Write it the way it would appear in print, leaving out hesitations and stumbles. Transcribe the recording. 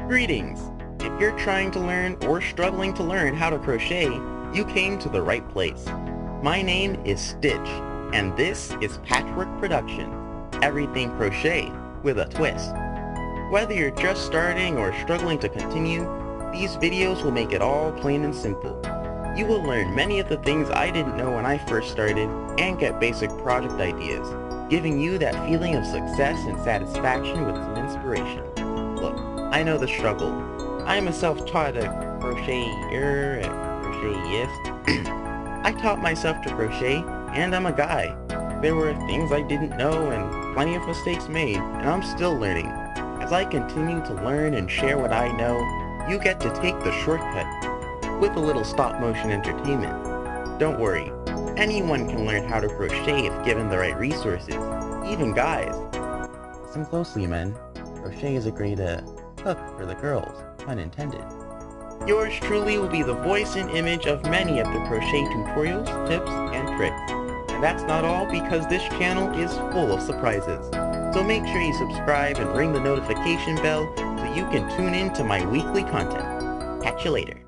Greetings! If you're trying to learn or struggling to learn how to crochet, you came to the right place. My name is Stitch, and this is Patchwork Productionz, everything crochet with a twist. Whether you're just starting or struggling to continue, these videos will make it all plain and simple. You will learn many of the things I didn't know when I first started and get basic project ideas, giving you that feeling of success and satisfaction with some inspiration. Look, I know the struggle. I am a self-taught crocheter and crochetist. I taught myself to crochet, and I'm a guy. There were things I didn't know and plenty of mistakes made, and I'm still learning. As I continue to learn and share what I know, you get to take the shortcut with a little stop-motion entertainment. Don't worry, anyone can learn how to crochet if given the right resources, even guys. Listen closely, men. Crochet is a great hook for the girls, pun intended. Yours truly will be the voice and image of many of the crochet tutorials, tips, and tricks. And that's not all, because this channel is full of surprises. So make sure you subscribe and ring the notification bell so you can tune in to my weekly content. Catch you later.